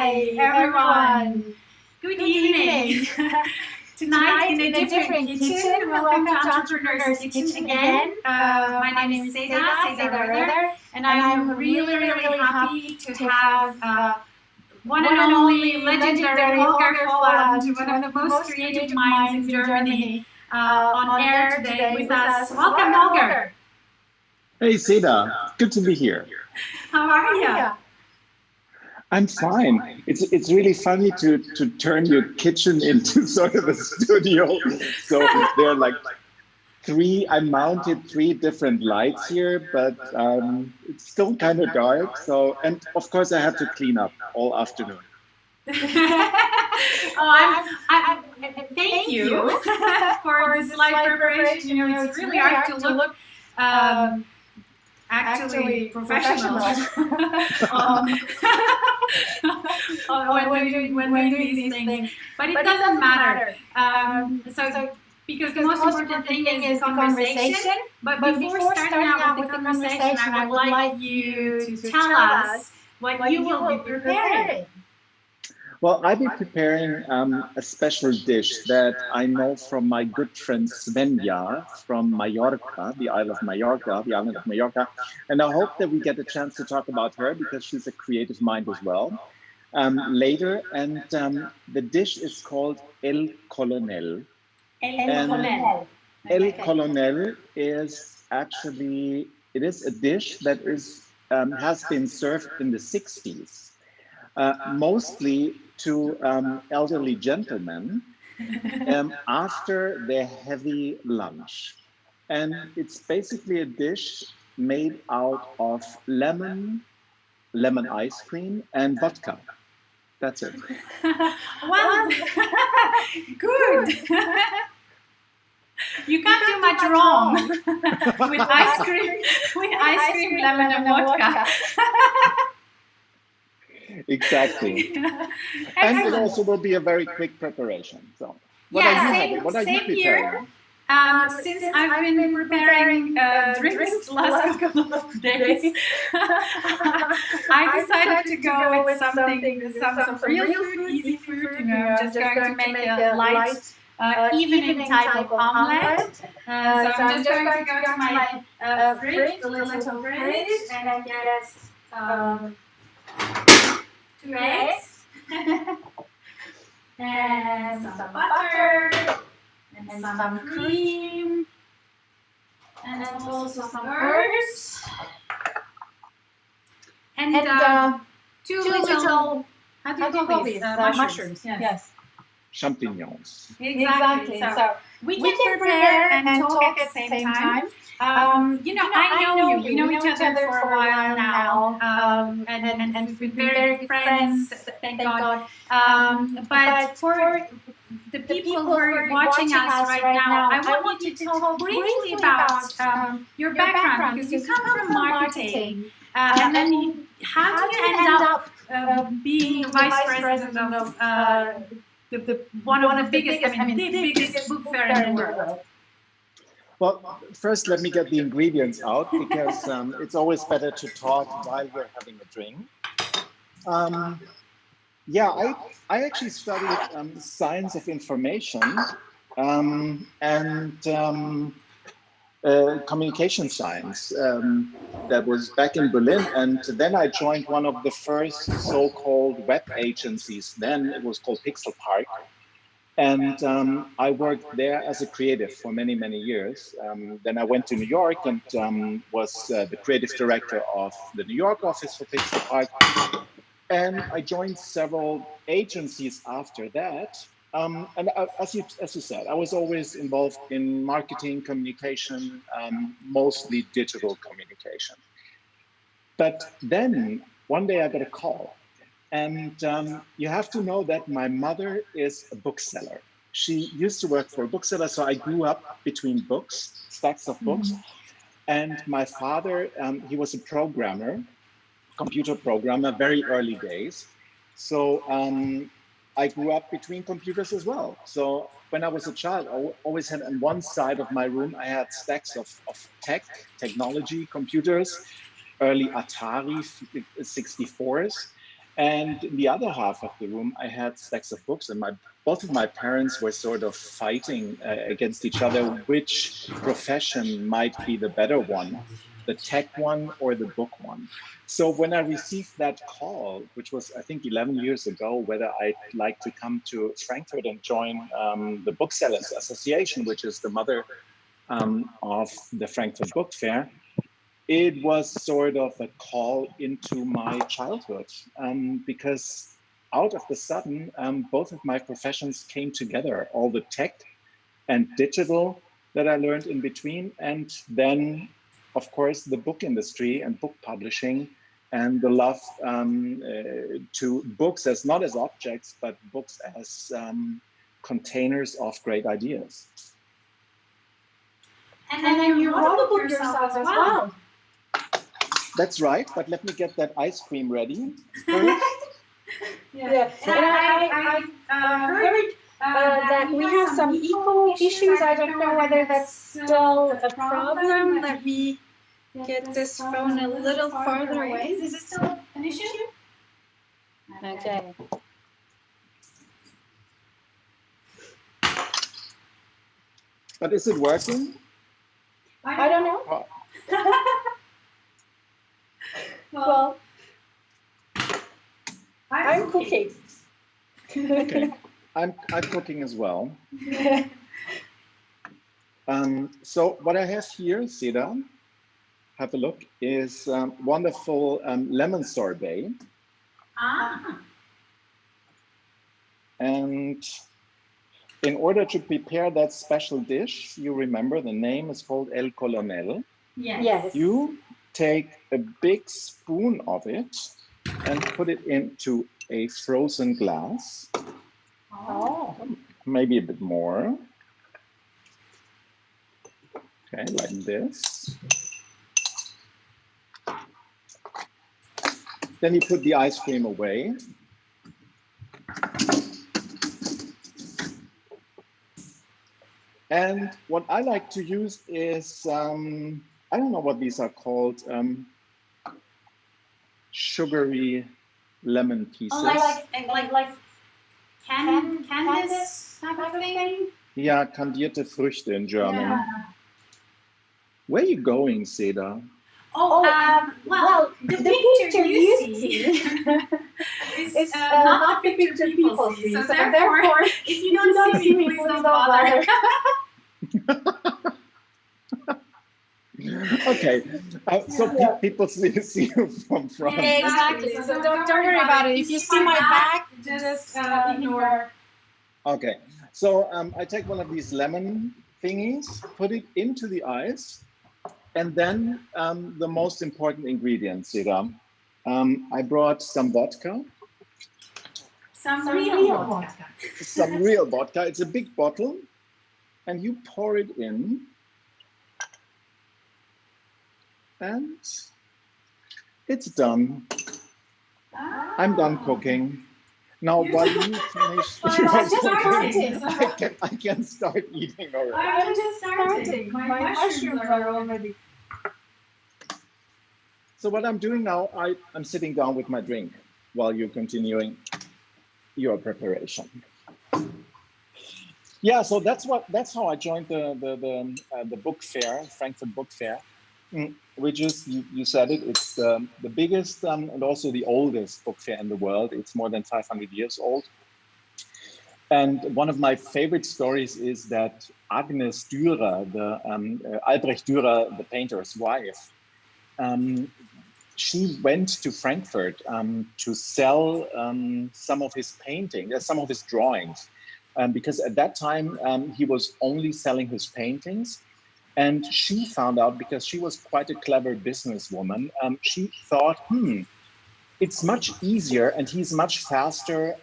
Hi, everyone. Good evening. Tonight in a different kitchen. Welcome to Entrepreneur's Kitchen again. My name is Seda Röder, and I'm really happy to have one and only legendary Hollger Volland, one of the most creative minds in Germany, on air today with us. Welcome, Hollger. Hey, Seda. Good to be here. How are you? I'm fine. It's really funny to turn your kitchen into sort of a studio. So there are like I mounted three different lights here, but it's still kind of dark. So, and of course I have to clean up all afternoon. Thank you for this light preparation. You know, it's really hard to look actually professional when doing these things, but it doesn't matter. Because the most important thing is the conversation. But before starting out with the conversation, I would like you to tell us what you will be preparing. Well, I'll be preparing a special dish that I know from my good friend Svenja from Mallorca, the island of Mallorca. And I hope that we get a chance to talk about her because she's a creative mind as well later. And the dish is called El Colonel. El Colonel is actually, it is a dish that has been served in the 60s. Mostly to elderly gentlemen after their heavy lunch. And it's basically a dish made out of lemon ice cream, and vodka. That's it. Well, good. You can't do much wrong with ice cream, lemon, and vodka. Exactly. And it also will be a very quick preparation. So, what are you preparing? Here. Since I've been preparing drinks the last couple of days, I decided to go with some real food, easy food. You know, I'm just going to make a light evening type of omelette. So I'm just going to go to my fridge, the little fridge, and get 2 eggs and some butter and some cream and also some herbs and two little, how do you call these? Mushrooms. Yes. Champignons. Exactly. So we can prepare and talk at the same time. You know, I know you. We know each other for a while now, and we've been very good friends, thank God. But for the people who are watching us right now, I want you to talk briefly about your background, because you come from marketing, and then how do you end up being the vice president of one of the biggest book fair in the world? Well, first, let me get the ingredients out because it's always better to talk while we're having a drink. I actually studied science of information and communication science. That was back in Berlin. And then I joined one of the first so-called web agencies. Then it was called Pixel Park. And I worked there as a creative for many years. Then I went to New York and was the creative director of the New York office for Pixel Park. And I joined several agencies after that. And as you said, I was always involved in marketing, communication, mostly digital communication. But then one day I got a call. And you have to know that my mother is a bookseller. She used to work for a bookseller, so I grew up between books, stacks of books. And my father, he was a programmer, computer programmer, very early days. So I grew up between computers as well. So when I was a child, I always had on one side of my room, I had stacks of technology, computers, early Atari 64s. And in the other half of the room, I had stacks of books, and both of my parents were sort of fighting against each other, which profession might be the better one, the tech one or the book one. So when I received that call, which was, I think, 11 years ago, whether I'd like to come to Frankfurt and join the Booksellers Association, which is the mother of the Frankfurt Book Fair, it was sort of a call into my childhood, because out of the sudden, both of my professions came together, all the tech and digital that I learned in between, and then, of course, the book industry and book publishing, and the love to books as not as objects, but books as containers of great ideas. And then you wrote a book yourself as well. That's right, but let me get that ice cream ready first. Yeah. And I heard that we have some eco issues. I don't know whether that's still a problem. Let me get this phone a little farther away. Is it still an issue? Okay. But is it working? I don't know. Oh. Well, I'm cooking. Okay, I'm cooking as well. So what I have here, Seda, have a look, is wonderful lemon sorbet. Ah. And in order to prepare that special dish, you remember the name is called El Colonel. Yes. You take a big spoon of it and put it into a frozen glass. Oh. Maybe a bit more. Okay, like this. Then you put the ice cream away. And what I like to use is, I don't know what these are called, sugary lemon pieces. Oh, like Candice type of thing? Yeah, kandierte Früchte in German. Yeah. Where are you going, Seda? Well, the picture you see is not the picture people see. So therefore, if you don't see me, please don't bother. Okay, people see you from front. Yeah, exactly. So don't worry about it. If you see my back, just ignore. Okay, so I take one of these lemon thingies, put it into the ice, and then the most important ingredient, Seda. I brought some vodka. Some real vodka. Some real vodka. It's a big bottle, and you pour it in. And it's done. I'm done cooking. Now, while you finish cooking, I can start eating already. I'm just starting. My mushrooms are already. So what I'm doing now, I'm sitting down with my drink while you're continuing your preparation. Yeah, so that's how I joined the book fair, Frankfurt Book Fair. Which is, you said it, it's the biggest and also the oldest book fair in the world. It's more than 500 years old. And one of my favorite stories is that Agnes Dürer, Albrecht Dürer, the painter's wife, she went to Frankfurt to sell some of his paintings, some of his drawings, because at that time he was only selling his paintings. And she found out, because she was quite a clever businesswoman, she thought, it's much easier and he's much faster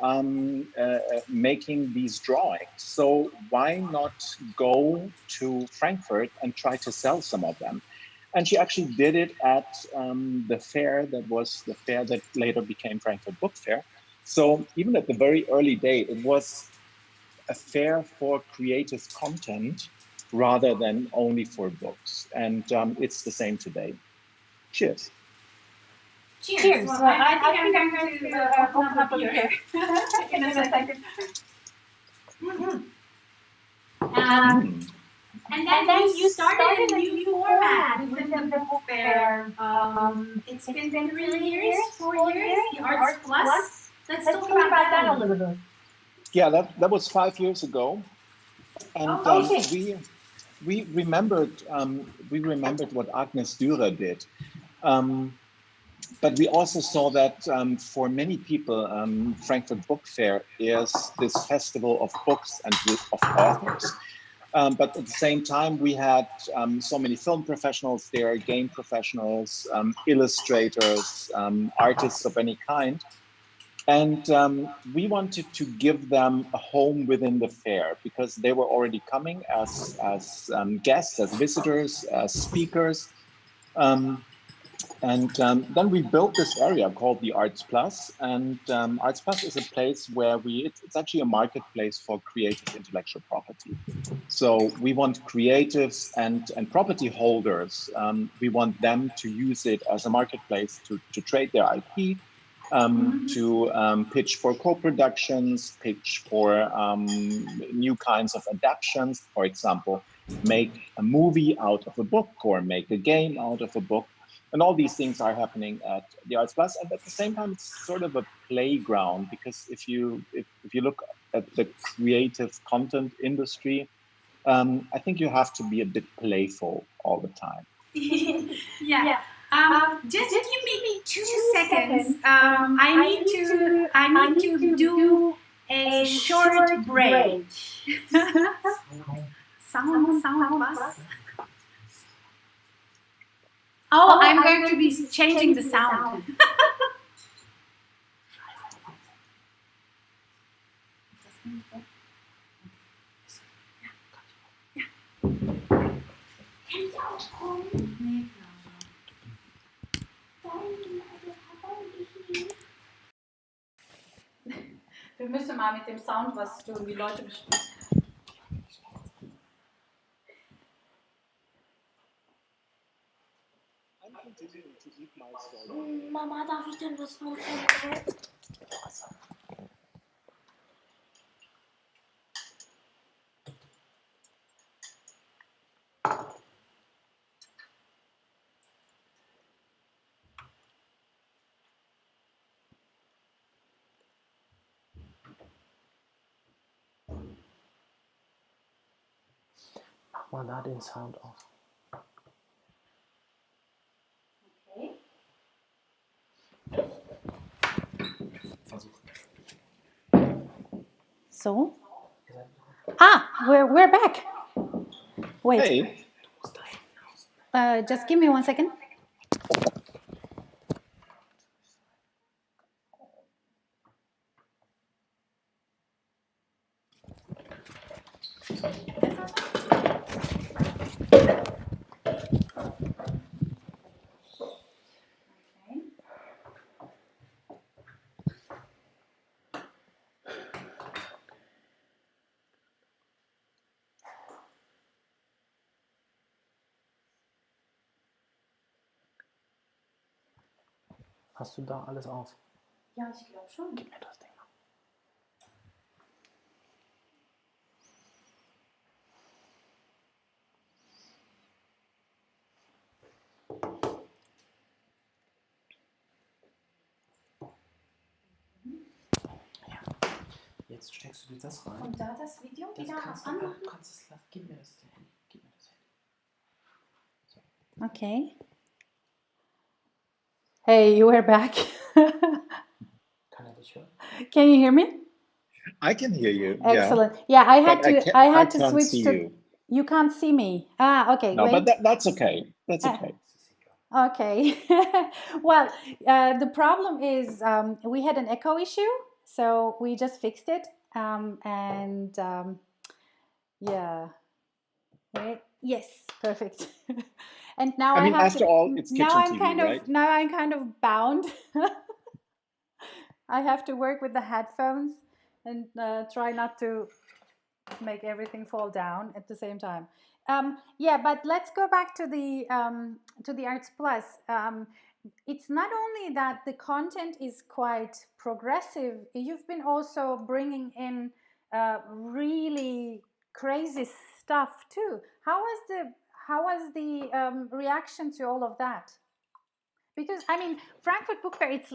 making these drawings. So why not go to Frankfurt and try to sell some of them? And she actually did it at the fair that was the fair that later became Frankfurt Book Fair. So even at the very early day, it was a fair for creative content rather than only for books. And it's the same today. Cheers. Cheers. Well, I think I'm going to open up a beer in a second. And then you started a new format within the book fair. It's been 3 years, 4 years, the Arts Plus. Let's talk about that a little bit. Yeah, that was 5 years ago, and we remembered what Agnes Dürer did, but we also saw that for many people, Frankfurt Book Fair is this festival of books and of authors. But at the same time, we had so many film professionals there, game professionals, illustrators, artists of any kind. And we wanted to give them a home within the fair because they were already coming as guests, as visitors, as speakers. And then we built this area called the Arts Plus, and Arts Plus is a place where it's actually a marketplace for creative intellectual property. So we want creatives and property holders, we want them to use it as a marketplace to trade their IP, to pitch for co-productions, pitch for new kinds of adaptations, for example, make a movie out of a book or make a game out of a book. And all these things are happening at the Arts Plus, and at the same time, it's sort of a playground because if you look at the creative content industry, I think you have to be a bit playful all the time. Yeah. Just give me 2 seconds. I need to do a short break. Sound plus. Oh, I'm going to be changing the sound. Wir müssen mal mit dem Sound was tun, die Leute bestimmt. Mama, darf ich denn was von Mach mal da den Sound aus. Okay. So? We're back. Wait. Hey. Just give me 1 second. Hast du da alles aus? Ja, ich glaube schon. Gib mir das Ding mal. Ja. Jetzt steckst du dir das rein. Und da das Video Das wieder kannst du, anmachen? du kannst es lassen. Gib mir das Handy. Gib mir das Handy. So. Okay. Hey, you are back. Kann er dich hören? Can you hear me? I can hear you. Excellent. Yeah, I had I had to can't switch see to. you. You can't see me. Okay. No, wait. but that's okay. That's okay. Okay. Well, the problem is we had an echo issue, so we just fixed it. Yeah. Right? Yes, perfect. And now I mean, have after to, all, it's now kitchen I'm TV, kind right? of now I'm kind of bound. I have to work with the headphones and try not to make everything fall down at the same time. Yeah, but let's go back to the Arts Plus. It's not only that the content is quite progressive. You've been also bringing in really crazy stuff too. How was the reaction to all of that? Because I mean, Frankfurt Book Fair, it's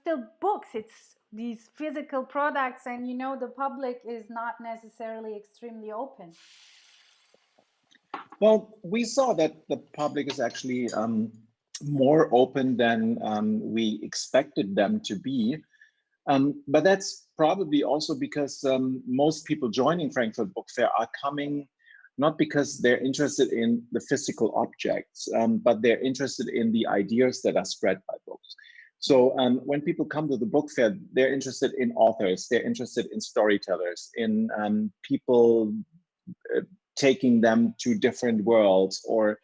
still books, it's these physical products, and the public is not necessarily extremely open. Well, we saw that the public is actually more open than we expected them to be. But that's probably also because most people joining Frankfurt Book Fair are coming not because they're interested in the physical objects, but they're interested in the ideas that are spread by books. So when people come to the book fair, they're interested in authors, they're interested in storytellers, in people taking them to different worlds, or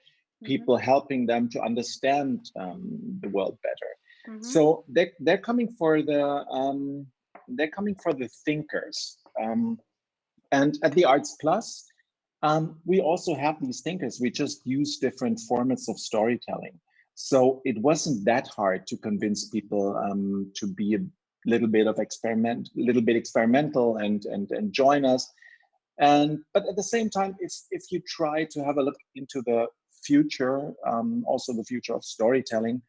people helping them to understand the world better. So they're coming for the thinkers. And at the Arts Plus, we also have these thinkers. We just use different formats of storytelling. So it wasn't that hard to convince people to be a little bit experimental and join us. But at the same time, if you try to have a look into the future, also the future of storytelling,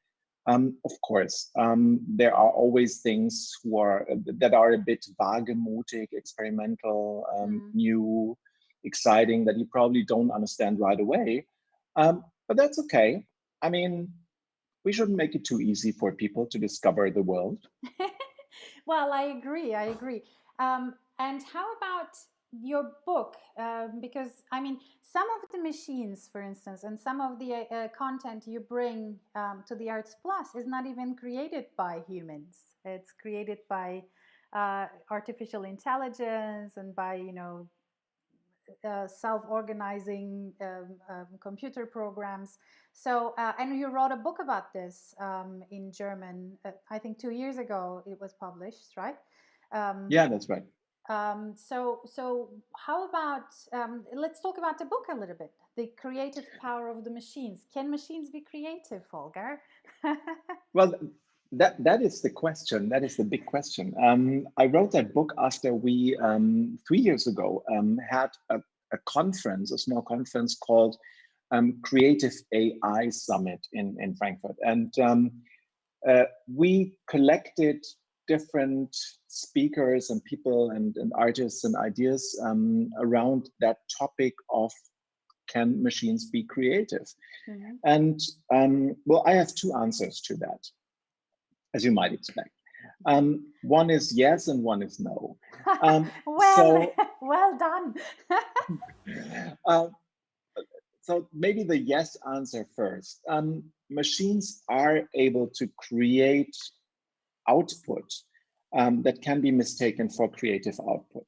of course, there are always things that are a bit wagemutig, experimental, new, exciting, that you probably don't understand right away. But that's okay. I mean, we shouldn't make it too easy for people to discover the world. Well, I agree. And how about your book? Because I mean, some of the machines, for instance, and some of the content you bring to the Arts Plus is not even created by humans. It's created by artificial intelligence and by self-organizing computer programs. So, and you wrote a book about this in German. I think 2 years ago it was published, right? Yeah, that's right. So how about let's talk about the book a little bit. The creative power of the machines. Can machines be creative, Hollger? Well, that is the question. That is the big question. I wrote that book after we 3 years ago had a conference, a small conference called Creative AI Summit in Frankfurt, and we collected different speakers and people and artists and ideas around that topic of, can machines be creative? And well, I have two answers to that, as you might expect. One is yes and one is no. Well done. So maybe the yes answer first. Machines are able to create output that can be mistaken for creative output.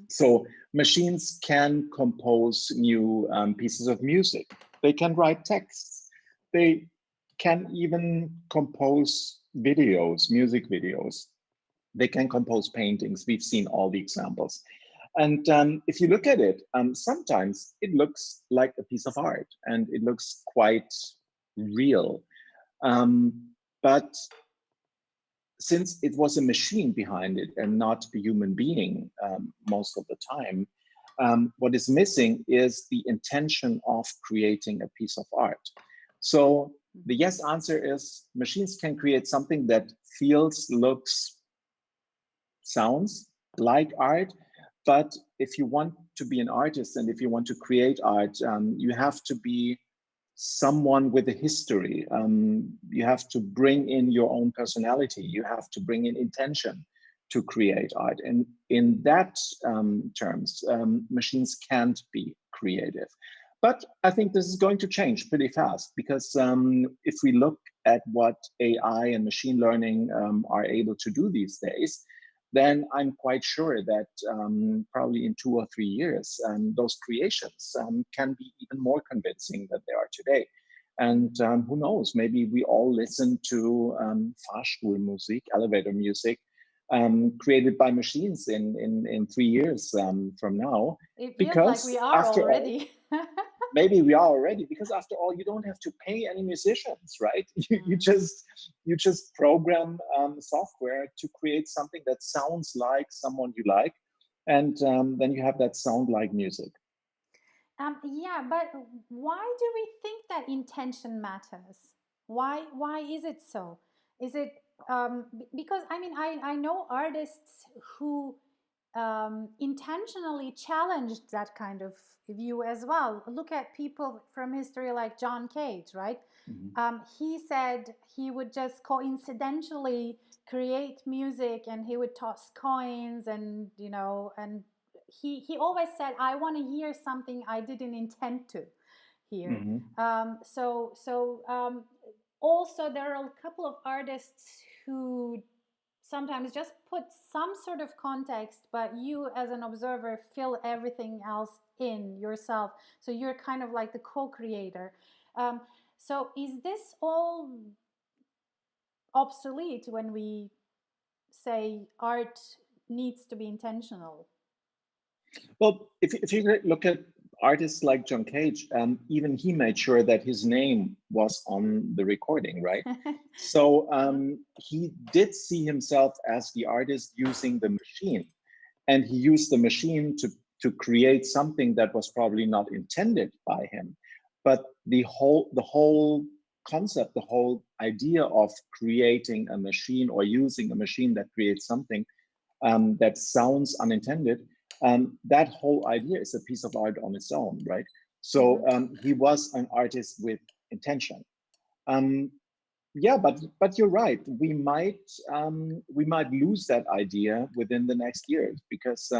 So machines can compose new pieces of music. They can write texts. They can even compose videos, music videos. They can compose paintings. We've seen all the examples. And if you look at it, sometimes it looks like a piece of art and it looks quite real. But since it was a machine behind it and not a human being most of the time, what is missing is the intention of creating a piece of art. So the yes answer is machines can create something that feels, looks, sounds like art. But if you want to be an artist and if you want to create art, you have to be someone with a history. You have to bring in your own personality. You have to bring in intention to create art. And in that terms, machines can't be creative. But I think this is going to change pretty fast, because if we look at what AI and machine learning are able to do these days, then I'm quite sure that probably in 2 or 3 years, those creations can be even more convincing than they are today. And who knows, maybe we all listen to Fahrstuhlmusik, elevator music, created by machines in 3 years from now. It feels like we are already. maybe we are already, because after all, you don't have to pay any musicians, right? You just program software to create something that sounds like someone you like, and then you have that sound like music. Yeah, but why do we think that intention matters? Why is it so? Is it because I mean I know artists who intentionally challenged that kind of view as well. Look at people from history like John Cage, right? He said he would just coincidentally create music and he would toss coins, and and he always said, I want to hear something I didn't intend to hear. Also there are a couple of artists who sometimes just put some sort of context, but you as an observer fill everything else in yourself, so you're kind of like the co-creator. So is this all obsolete when we say art needs to be intentional? Well, if you look at artists like John Cage, even he made sure that his name was on the recording, right? So he did see himself as the artist using the machine, and he used the machine to create something that was probably not intended by him. But the whole concept, the whole idea of creating a machine or using a machine that creates something that sounds unintended, that whole idea is a piece of art on its own, right? So he was an artist with intention. Yeah, but you're right. We might lose that idea within the next years, because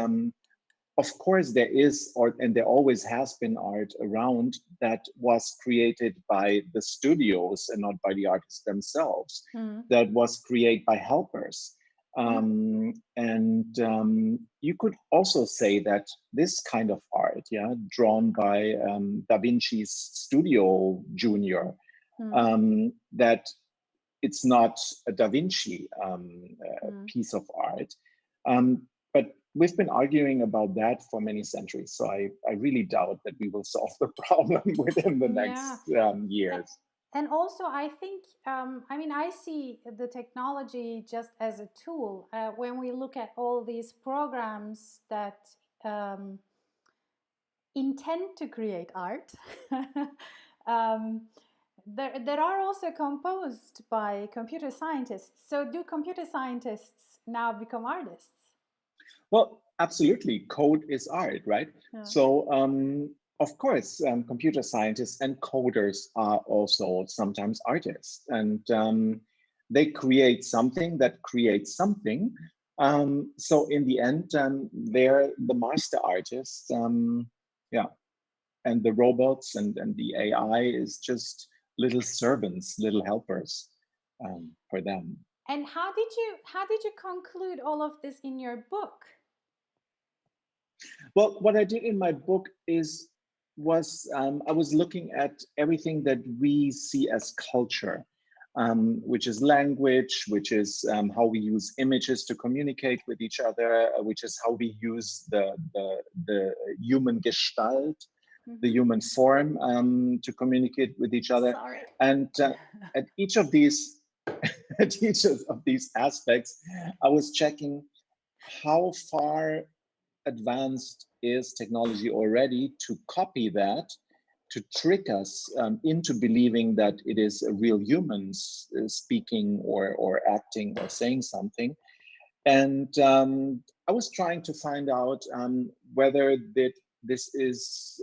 of course there is art, and there always has been art around that was created by the studios and not by the artists themselves. That was created by helpers. You could also say that this kind of art, yeah, drawn by Da Vinci's studio junior, that it's not a Da Vinci piece of art. But we've been arguing about that for many centuries. So I really doubt that we will solve the problem within the next years. And also, I think, I mean, I see the technology just as a tool. When we look at all these programs that intend to create art, that are also composed by computer scientists. So do computer scientists now become artists? Well, absolutely. Code is art, right? Yeah. So of course, computer scientists and coders are also sometimes artists, and they create something that creates something. So in the end, they're the master artists. Yeah, and the robots and the AI is just little servants, little helpers for them. And how did you conclude all of this in your book? Well, what I did in my book was I was looking at everything that we see as culture, which is language, which is how we use images to communicate with each other, which is how we use the human gestalt, the human form to communicate with each other. Sorry. And at each of these at each of these aspects, I was checking how far advanced is technology already to copy that, to trick us into believing that it is a real human speaking or acting or saying something. And I was trying to find out whether this is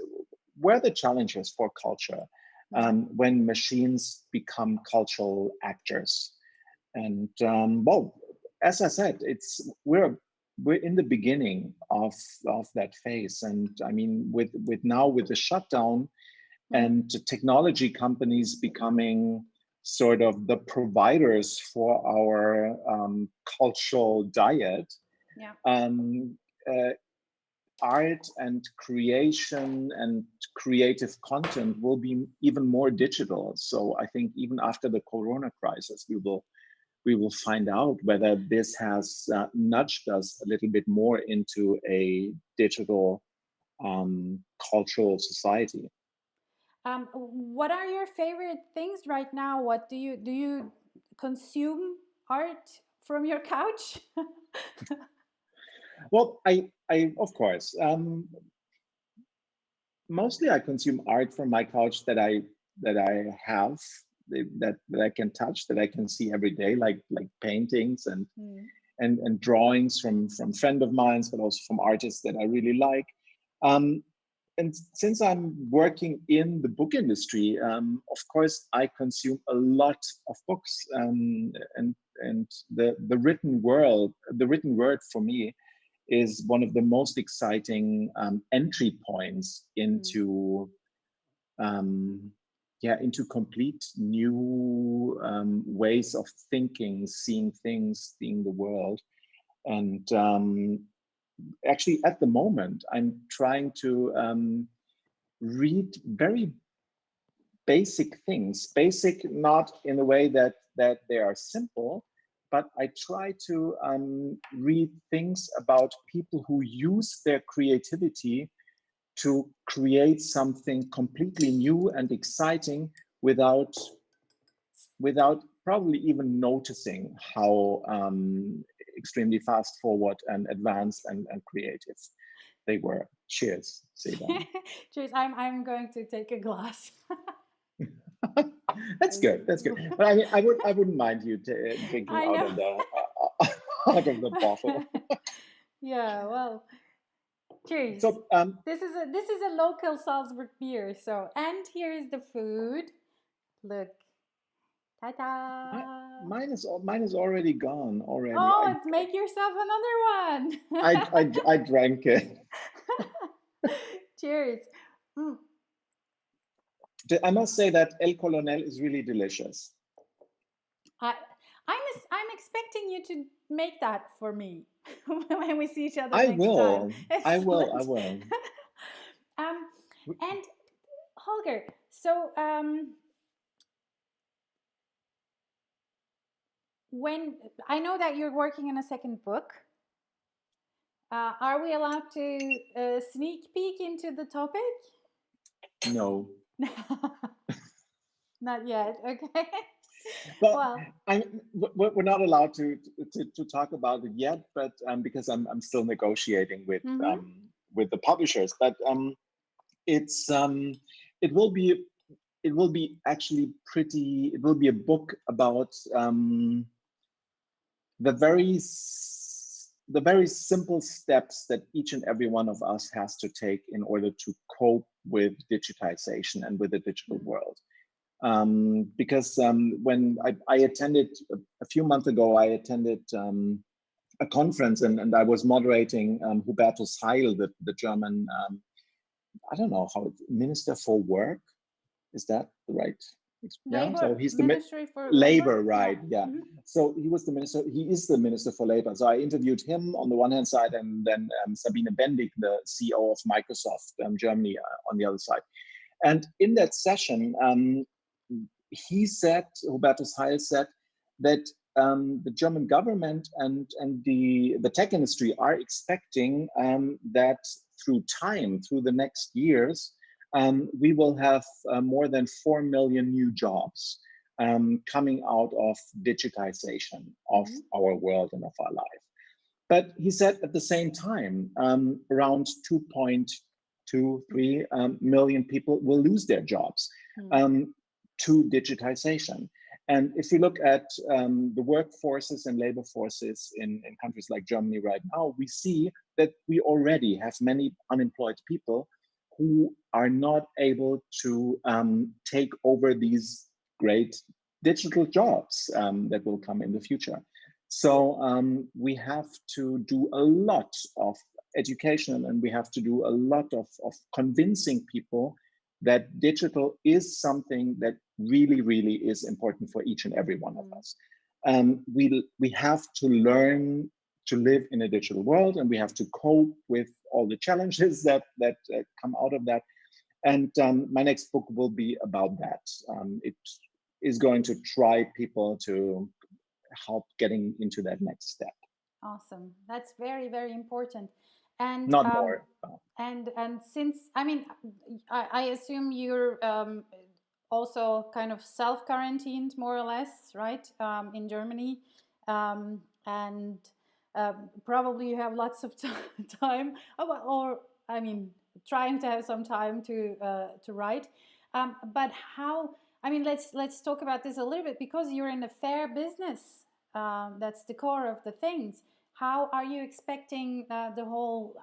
where the challenges for culture when machines become cultural actors. And well, as I said, we're in the beginning of that phase. And I mean, with the shutdown and technology companies becoming sort of the providers for our cultural diet, art and creation and creative content will be even more digital. So I think even after the Corona crisis, we will find out whether this has nudged us a little bit more into a digital cultural society. What are your favorite things right now? What do you consume art from your couch? Well, I of course, mostly I consume art from my couch that I have that I can touch, that I can see every day, like paintings and drawings from friend of mine, but also from artists that I really like. Um, and since I'm working in the book industry, of course, I consume a lot of books, and the written world, the written word for me is one of the most exciting entry points into into complete new ways of thinking, seeing things, seeing the world. And actually, at the moment, I'm trying to read very basic things, basic not in a way that they are simple, but I try to read things about people who use their creativity to create something completely new and exciting without probably even noticing how extremely fast forward and advanced and creative they were. Cheers, Seda. Cheers. I'm going to take a glass. That's good. That's good. But I mean, I wouldn't mind you drinking I out know. of the out of the bottle. Yeah, well, cheers. So This is a local Salzburg beer. So, and here is the food. Look, ta-da! mine is already gone already. Oh, make yourself another I drank it. one. Cheers. Mm. I must say that El Colonel is really delicious. I, I'm expecting you to make that for me when we see each other I next time. will. I will. I Excellent. will. And Holger, so when I know that you're working on a second book, are we allowed to sneak peek into the topic? No. Not yet. Okay. Well, Well, we're not allowed to talk about it yet, but because I'm still negotiating mm-hmm. with the publishers. But it's it will be actually pretty. It will be a book about the very simple steps that each and every one of us has to take in order to cope with digitization and with the digital world. Because when I attended a few months ago, I attended a conference, and I was moderating Hubertus Heil, the German, I don't know how, Minister for Work. Is that the right? Yeah. Labor So he's the Ministry for labor, right? Yeah. Mm-hmm. So he was the minister. He is the minister for labor. So I interviewed him on the one hand side, and then Sabine Bendig, the CEO of Microsoft Germany, on the other side. And in that session, he said, Hubertus Heil said, that the German government and the tech industry are expecting that through the next years, we will have more than 4 million new jobs coming out of digitization of our world and of our life. But he said at the same time, around 2.23 million people will lose their jobs to digitization. And if you look at the workforces and labor forces in countries like Germany right now, we see that we already have many unemployed people who are not able to take over these great digital jobs that will come in the future. So we have to do a lot of education, and we have to do a lot of convincing people that digital is something that really, really is important for each and every one of us. We have to learn to live in a digital world, and we have to cope with all the challenges that come out of that. And my next book will be about that. It is going to try people to help getting into that next step. Awesome. That's very, very important. And Not more. and since, I mean, I assume you're also kind of self-quarantined more or less, right, in Germany, and probably you have lots of time, or I mean, trying to have some time to write. But how? I mean, let's talk about this a little bit, because you're in a fair business. That's the core of the things. How are you expecting the whole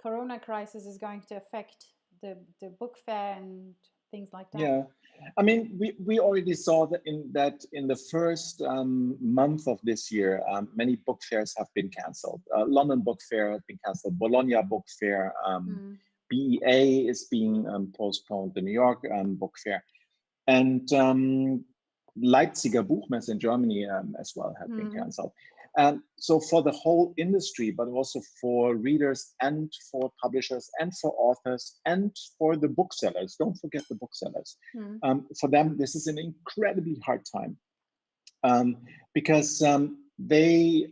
Corona crisis is going to affect the book fair and things like that? Yeah, I mean, we already saw that in the first month of this year, many book fairs have been cancelled. London Book Fair has been cancelled. Bologna Book Fair, BEA is being postponed. The New York Book Fair, and Leipziger Buchmesse in Germany as well have been cancelled. So for the whole industry, but also for readers and for publishers and for authors and for the booksellers, don't forget the booksellers. For them, this is an incredibly hard time, because they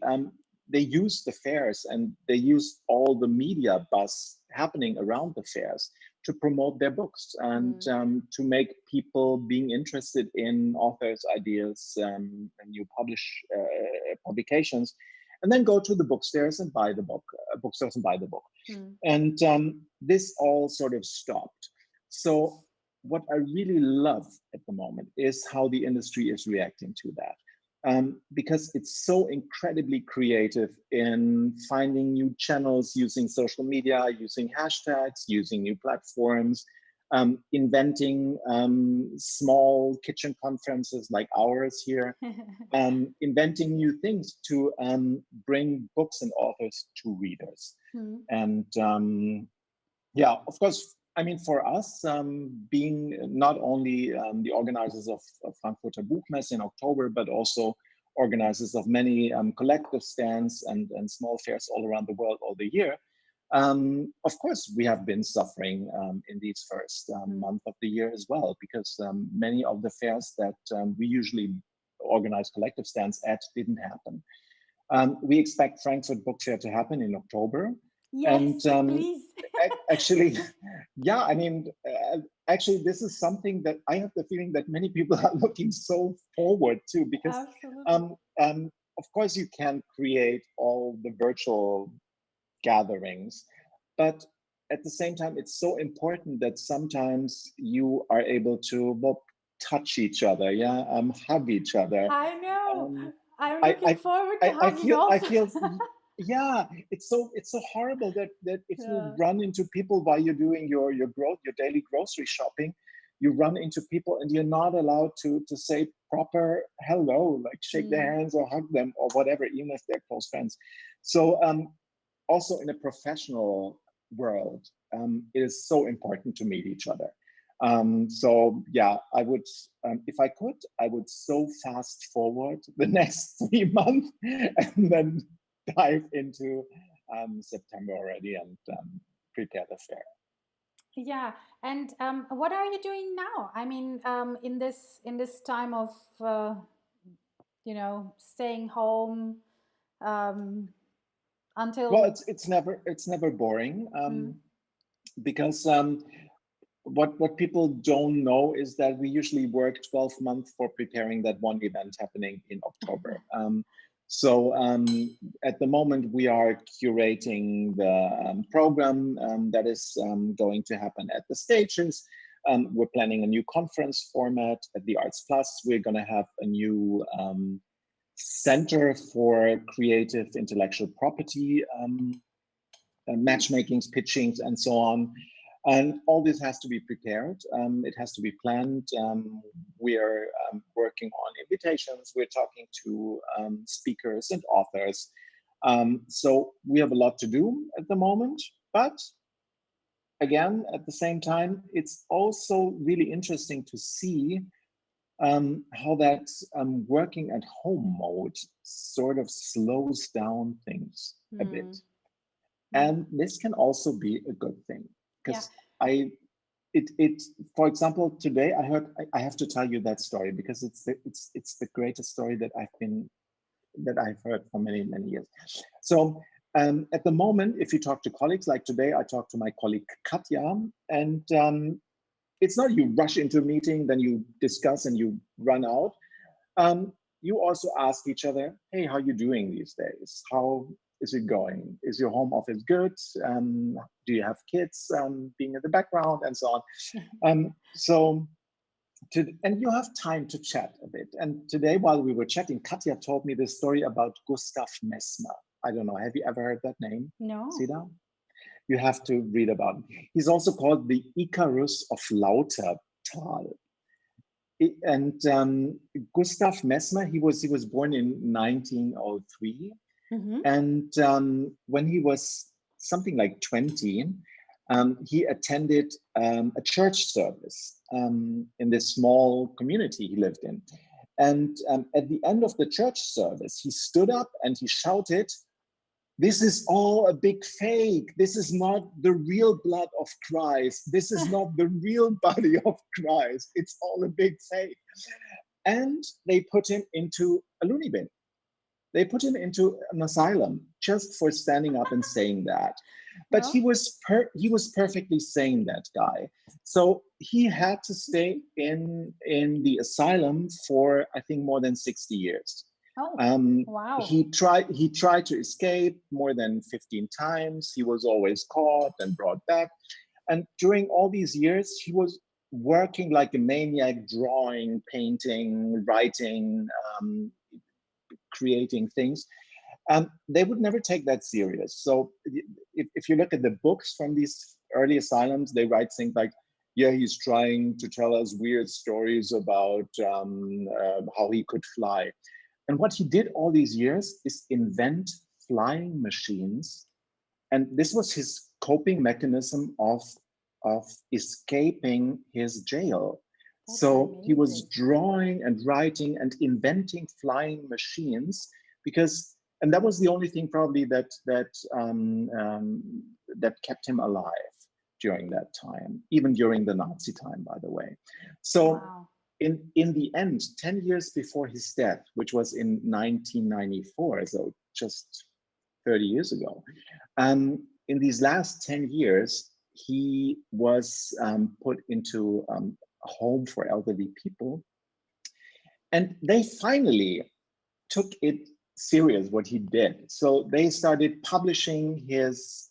use the fairs and they use all the media buzz happening around the fairs to promote their books and to make people being interested in authors' ideas and new publications, and then go to the bookstores and buy the book. And this all sort of stopped. So what I really love at the moment is how the industry is reacting to that. Because it's so incredibly creative in finding new channels, using social media, using hashtags, using new platforms, inventing small kitchen conferences like ours here, inventing new things to bring books and authors to readers. And yeah, of course, I mean, for us, being not only the organizers of Frankfurter Buchmesse in October, but also organizers of many collective stands and small fairs all around the world all the year, of course, we have been suffering in these first month of the year as well, because many of the fairs that we usually organize collective stands at didn't happen. We expect Frankfurt Book Fair to happen in October. Yes, and please. actually, yeah, I mean, actually, this is something that I have the feeling that many people are looking so forward to, because of course you can create all the virtual gatherings, but at the same time, it's so important that sometimes you are able to touch each other, hug each other. I know. I'm looking forward to hugging also. I feel, yeah, it's so horrible that if you run into people while you're doing your daily grocery shopping, you run into people and you're not allowed to say proper hello, like shake their hands or hug them or whatever, even if they're close friends. So also in a professional world, it is so important to meet each other. So yeah, I would, if I could, I would so fast forward the next 3 months and then dive into September already and prepare the fair. Yeah, and what are you doing now? I mean, in this time of staying home until. Well, it's never boring, because what people don't know is that we usually work 12 months for preparing that one event happening in October. So at the moment, we are curating the program that is going to happen at the stages. We're planning a new conference format at the Arts Plus. We're going to have a new center for creative intellectual property, matchmakings, pitchings, and so on. And all this has to be prepared. It has to be planned. We are working on invitations. We're talking to speakers and authors. So we have a lot to do at the moment. But again, at the same time, it's also really interesting to see how that working at home mode sort of slows down things a bit. And this can also be a good thing, because for example, today I have to tell you that story because it's the greatest story that I've heard for many years. So At the moment, if you talk to colleagues, like today, I talked to my colleague Katja, and it's not you rush into a meeting, then you discuss and you run out. You also ask each other, hey, how are you doing these days? How is it going? Is your home office good? Do you have kids being in the background and so on? And you have time to chat a bit. And today, while we were chatting, Katja told me this story about Gustav Messmer. I don't know, have you ever heard that name? No. Sida? You have to read about him. He's also called the Icarus of Lautertal. And Gustav Messmer, he was born in 1903. Mm-hmm. And when he was something like 20, he attended a church service in this small community he lived in. And at the end of the church service, he stood up and he shouted, "This is all a big fake. This is not the real blood of Christ. This is not the real body of Christ. It's all a big fake." And they put him into a loony bin. They put him into an asylum just for standing up and saying that. But No. he was perfectly sane, that guy. So he had to stay in the asylum for, I think, more than 60 years. Oh, wow. He tried to escape more than 15 times. He was always caught and brought back. And during all these years, he was working like a maniac, drawing, painting, writing, creating things. They would never take that serious. So if you look at the books from these early asylums, they write things like, yeah, he's trying to tell us weird stories about how he could fly. And what he did all these years is invent flying machines. And this was his coping mechanism of escaping his jail. That's So he was amazing. drawing and writing and inventing flying machines because, and that was the only thing probably that kept him alive during that time, even during the Nazi time, by the way. So Wow. in the end, 10 years before his death, which was in 1994, so just 30 years ago, in these last 10 years, he was put into a home for elderly people. And they finally took it serious, what he did. So they started publishing his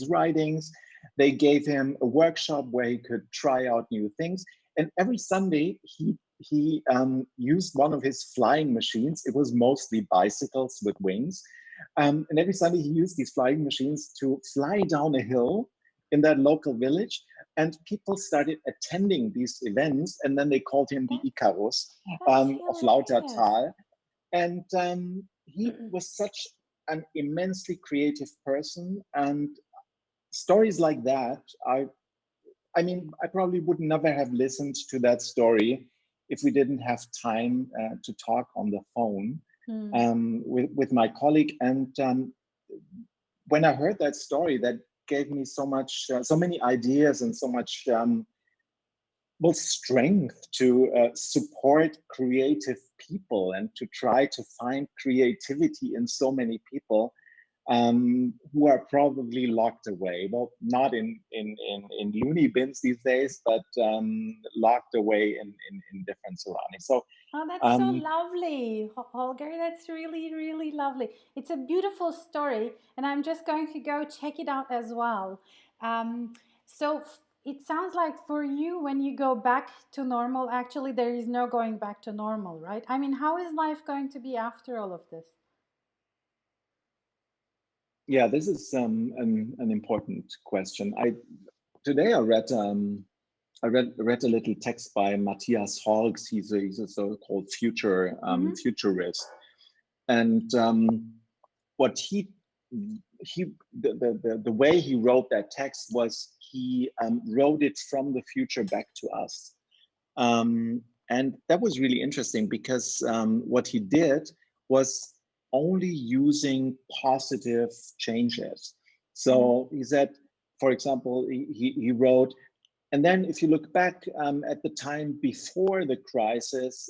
writings. They gave him a workshop where he could try out new things. And every Sunday, he used one of his flying machines. It was mostly bicycles with wings. And every Sunday, he used these flying machines to fly down a hill in that local village. And people started attending these events. And then they called him the Icarus of Lautertal. And he was such an immensely creative person. And stories like that, I mean, I probably would never have listened to that story if we didn't have time to talk on the phone with my colleague. And when I heard that story, that gave me so much, so many ideas and so much strength to support creative people and to try to find creativity in so many people who are probably locked away. Well, not in loony bins these days, but locked away in different surroundings. So, oh, that's so lovely, Holger. That's really, really lovely. It's a beautiful story, and I'm just going to go check it out as well. So it sounds like for you, when you go back to normal, actually, there is no going back to normal, right? I mean, how is life going to be after all of this? yeah, this is an important question. Today I read a little text by Matthias Holz. He's a so-called futurist, and what the way he wrote that text was he wrote it from the future back to us, and that was really interesting because what he did was only using positive changes. So he said, for example, he wrote, and then if you look back at the time before the crisis,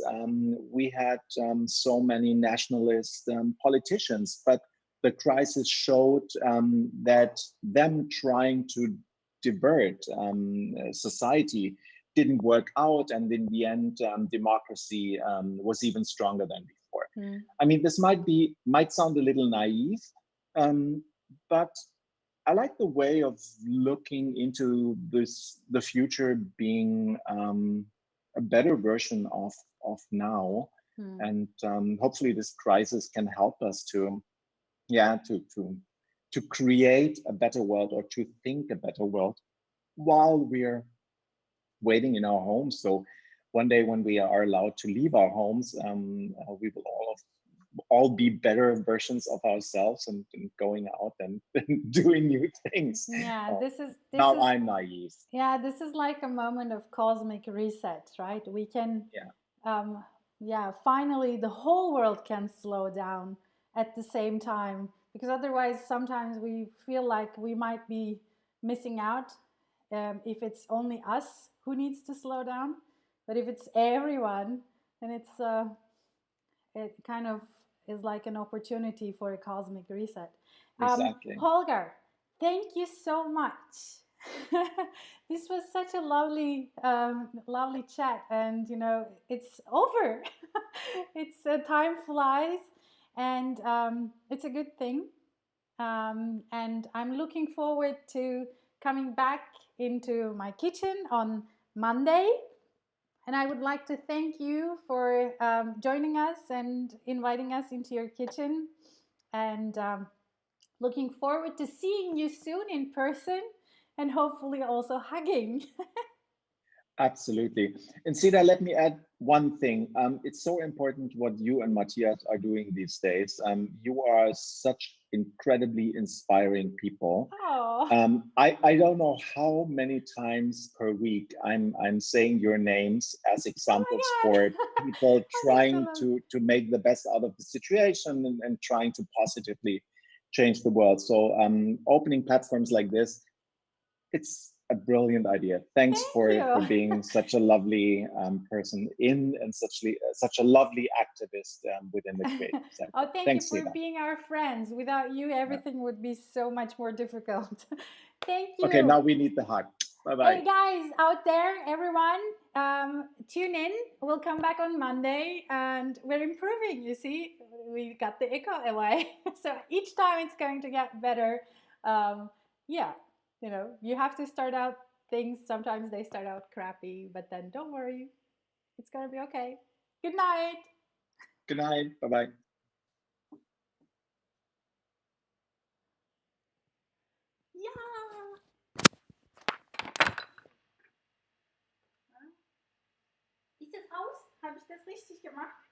we had so many nationalist politicians, but the crisis showed that them trying to divert society didn't work out, and in the end, democracy was even stronger than before. I mean, this might sound a little naive, but I like the way of looking into the future being a better version of now, and hopefully this crisis can help us to create a better world, or to think a better world while we're waiting in our homes. So one day when we are allowed to leave our homes, we will all be better versions of ourselves, and going out and doing new things. Yeah, I'm naive. Yeah, this is like a moment of cosmic reset, right? We can, finally the whole world can slow down at the same time, because otherwise sometimes we feel like we might be missing out if it's only us who needs to slow down. But if it's everyone, then it kind of is like an opportunity for a cosmic reset. Exactly. Hollger, thank you so much. This was such a lovely, lovely chat, and it's over. It's time flies, and it's a good thing. And I'm looking forward to coming back into my kitchen on Monday. And I would like to thank you for joining us and inviting us into your kitchen. And looking forward to seeing you soon in person, and hopefully also hugging. Absolutely. And Sida, let me add one thing. It's so important what you and Matthias are doing these days. You are such incredibly inspiring people. Oh. I don't know how many times per week I'm saying your names as examples for people trying to make the best out of the situation, and trying to positively change the world. So opening platforms like this, it's a brilliant idea. Thanks for being such a lovely person and such a lovely activist within the creative sector. Oh, thanks you for Sida. being our friends. Without you, everything would be so much more difficult. Thank you. Okay, now we need the hug. Bye-bye. Hey guys out there, everyone, tune in. We'll come back on Monday, and we're improving. You see, we got the echo away. So each time it's going to get better. You have to start out things. Sometimes they start out crappy, but then don't worry. It's going to be okay. Good night. Good night. Bye-bye. Ja. Ist das aus? Habe ich das richtig gemacht?